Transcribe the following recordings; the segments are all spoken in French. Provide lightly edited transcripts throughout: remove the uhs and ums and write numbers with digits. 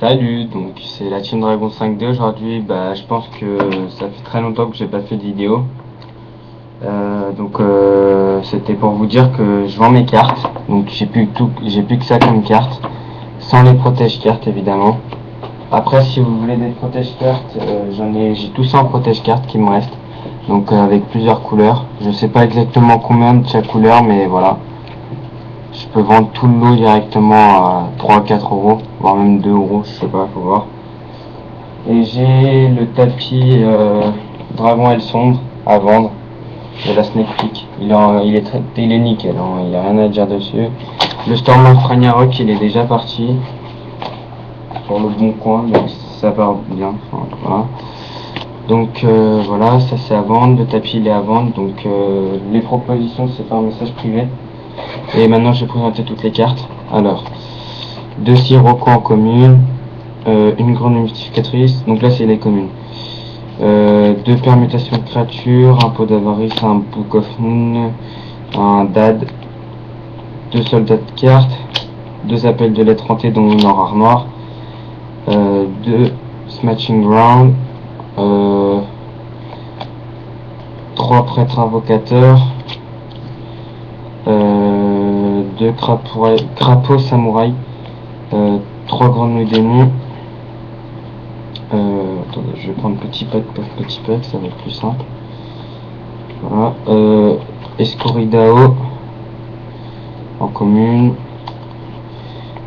Salut, donc c'est la Team Dragon 5D aujourd'hui. Je pense que ça fait très longtemps que j'ai pas fait de vidéo. C'était pour vous dire que je vends mes cartes. Donc j'ai plus que ça comme carte, sans les protège cartes évidemment. Après, si vous voulez des protège cartes, j'ai tout ça en protège cartes qui me reste. Donc avec plusieurs couleurs. Je sais pas exactement combien de chaque couleur, mais voilà. Je peux vendre tout le lot directement à 3-4 euros, voire même 2 euros, je sais pas, faut voir. Et j'ai le tapis Dragon Aile Sombre à vendre de la Sneak Peek. Il est nickel, hein, il n'y a rien à dire dessus. Le Storm of Ragnarok, il est déjà parti pour le bon coin, donc ça part bien. Enfin, voilà. Donc voilà, ça c'est à vendre, le tapis il est à vendre, donc les propositions c'est par message privé. Et maintenant je vais présenter toutes les cartes. Alors, 2 Sirocco en commune, une grande mystificatrice, donc là c'est les communes. 2 permutations de créatures, un pot d'avarice, un Book of Moon, un Dad, 2 soldats de cartes, 2 appels de lettres hantées dont une en rare noir, 2 Smashing Ground, 3 prêtres invocateurs, 2 crapauds samouraï, 3 grenouilles démons. Attendez, je vais prendre petit pack, ça va être plus simple. Voilà. Escoridao en commune,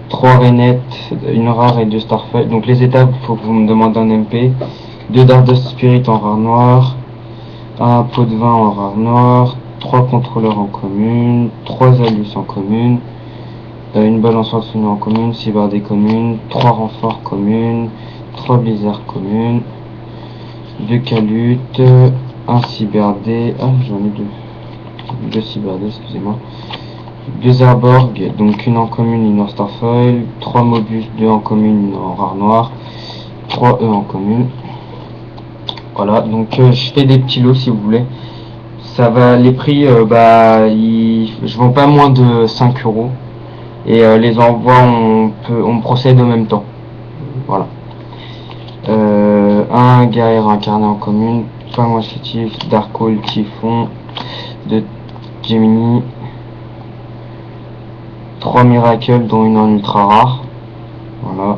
3 rainettes, une rare et 2 starfire. Donc les étapes, il faut que vous me demandez en MP. 2 Dardust Spirit en rare noir, un pot de vin en rare noir, 3 contrôleurs en commune, 3 alus en commune, une balançoire de en commune, 6 barres des communes, 3 renforts communes, 3 blizzards communes, 2 calutes, 1 cyberdé, j'en ai 2 cyberdés, excusez-moi, 2 arborg, donc une en commune, une en starfoil, 3 mobus, 2 en commune, une en rare noir, 3 en commune. Voilà, donc je fais des petits lots si vous voulez. Ça va, les prix, je vends pas moins de 5 euros. Et les envois, on procède au même temps. Voilà. Un guerrier incarné en commune, pas moins chétif, Dark Hole, Typhon, de Gemini, 3 miracles dont une en ultra rare. Voilà.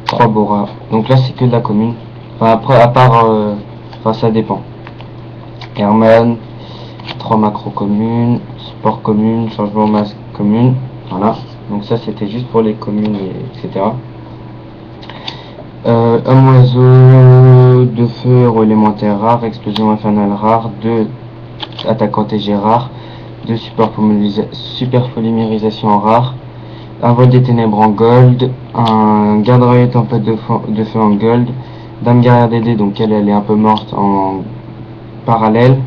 3 Bora. Donc là c'est que de la commune. Enfin après à part ça dépend. Herman, 3 macro communes, sport commune, changement masque commune. Voilà. Donc ça c'était juste pour les communes etc. Un oiseau de feu élémentaire rare, explosion infernale rare, 2 attaquant TG rare, 2 super polymérisation rare, un vol des ténèbres en gold, un garde-rail tempête de feu en gold, dame guerrière DD, donc elle est un peu morte en parallèle,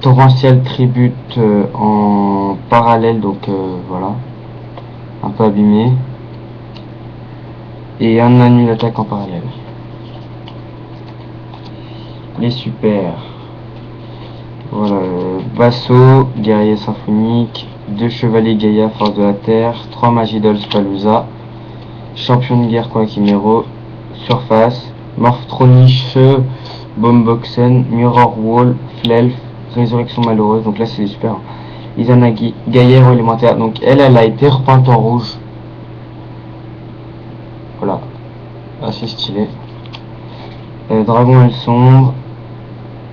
torrentiel tribute en parallèle, donc voilà, un peu abîmé. Et un annule attaque en parallèle. Les super. Voilà. Vassaux, guerrier symphonique, 2 chevaliers Gaïa, force de la terre, 3 Magidols Palooza, champion de guerre Quackimero, surface, Morphtroniche, Boomboxen, Mirror Wall, Flelf, résurrection malheureuse, donc là c'est les super. Izanagi, guerrière élémentaire, donc elle a été repeinte en rouge. Voilà, assez stylé. Dragon Aile Sombre.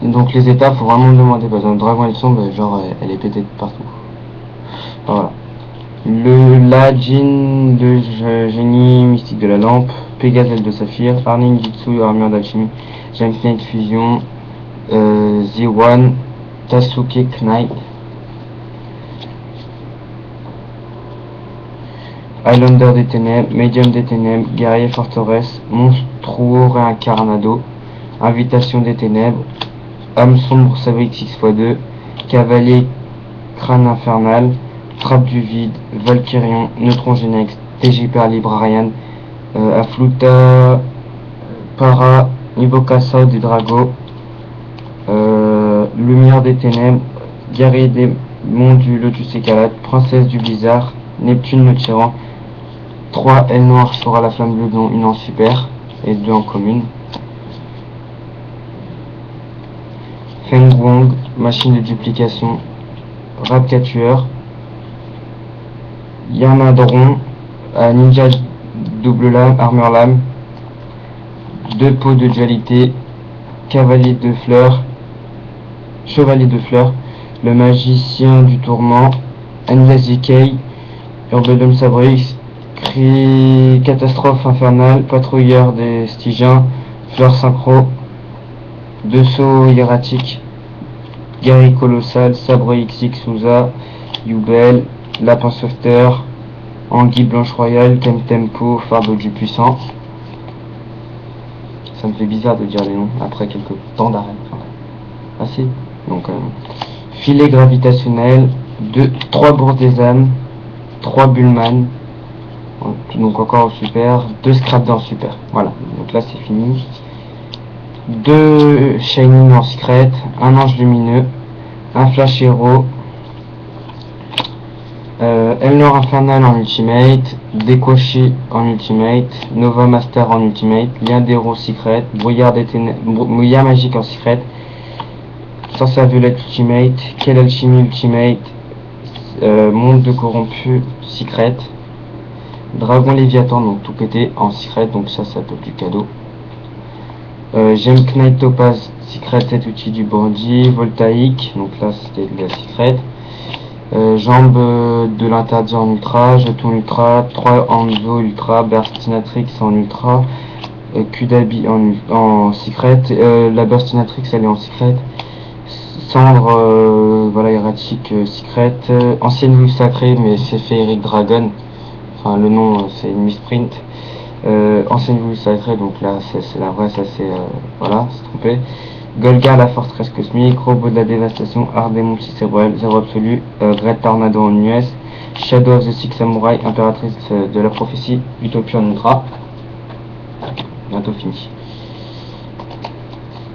Donc les étapes, faut vraiment me demander. Par exemple, Dragon Aile Sombre, genre elle est pétée de partout. Voilà. La Jin, le génie mystique de la lampe. Pégase aile de saphir. Arning Jitsu, armure d'alchimie. James Knight fusion. Z1. Tasuke Knight. Highlander des ténèbres, Medium des ténèbres, Guerrier forteresse, Monstruo réincarnado, Invitation des ténèbres, Âme sombre Sabric 6x2, Cavalier crâne infernal, Trappe du vide, Valkyrion, Neutron Genex, TJP Librarian, Affluta, Para, Invocation des Dragos, Lumière des ténèbres, Guerrier des monts du Lotus écarlate, Princesse du blizzard, Neptune le tyran, 3 ailes noires sera la flamme bleue, dont une en super et 2 en commune. Feng Wong, machine de duplication, Ratcatueur, Yamadron, ninja double lame, armure lame, 2 pots de dualité, cavalier de fleurs, chevalier de fleurs, le magicien du tourment, Endless Decay, Urbelum Sabrix, Cri catastrophe infernale, patrouilleur des Stygiens, fleurs synchro, 2 sauts hiératiques, guerrier colossal, sabre XX Souza, Yubel, lapin sauveteur, anguille blanche royale, Tempo, fardeau du puissant. Ça me fait bizarre de dire les noms après quelques temps d'arrêt. Assez. Donc filet gravitationnel, 3 bourses des âmes, 3 Bullman, donc encore au super, 2 scraps dans super. Voilà, donc là c'est fini. 2 Shining en secret, un ange lumineux, un flash héros, Elnor infernal en ultimate, Décoché en ultimate, Nova Master en ultimate, Lien d'héros secret, Brouillard des ténèbres, Brouillard magique en secret, Sorcière violette ultimate, Quelle alchimie ultimate, Monde de corrompu secret, Dragon Léviathan, donc tout pété en secret, donc ça peut être du cadeau. Gem Knight Topaz secret, cet outil du bandit, Voltaïque, donc là c'était de la secret. Jambe de l'interdit en ultra, jeton ultra, 3 Anzo ultra, Burstinatrix en ultra, Kudabi en secret, la Burstinatrix elle est en secret, Cendre, voilà, erratique secret, ancienne vue sacrée mais c'est Féeric Dragon, enfin le nom c'est une misprint, ancienne vue sacrée, donc là c'est la vraie, ça c'est voilà, c'est trompé. Golgar, la forteresse cosmique, robot de la dévastation, Ardémon Cicéroel, zéro absolu, Great Tornado en US, Shadow of the Six Samurai, impératrice de la prophétie, Utopia en ultra. Bientôt fini.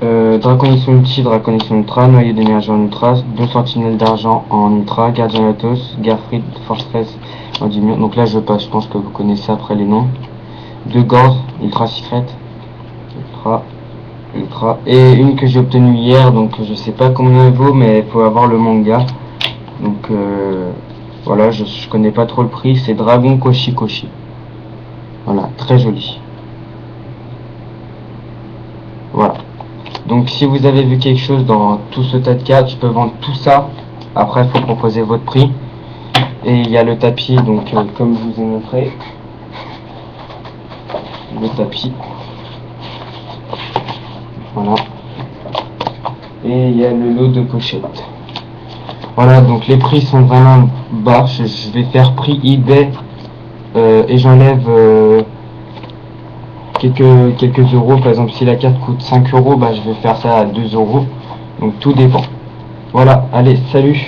Draconix Ulti, Draconix Ultra, Noyau d'énergie en ultra, 2 sentinelles d'argent en ultra, Gardien Athos, Garfrid, Fortress en diminution. Donc là je passe, je pense que vous connaissez après les noms. 2 Gorz, ultra secret, ultra, et une que j'ai obtenue hier, donc je sais pas combien elle vaut, mais il faut avoir le manga. Donc voilà, je connais pas trop le prix, c'est Dragon Koshi Koshi. Voilà, très joli. Voilà. Donc si vous avez vu quelque chose dans tout ce tas de cartes, je peux vendre tout ça. Après il faut proposer votre prix. Et il y a le tapis, donc comme je vous ai montré. Le tapis. Voilà. Et il y a le lot de pochettes. Voilà, donc les prix sont vraiment bas. Je vais faire prix eBay et j'enlève quelques euros. Par exemple, si la carte coûte 5 euros, bah, je vais faire ça à 2 euros. Donc tout dépend. Voilà, allez, salut!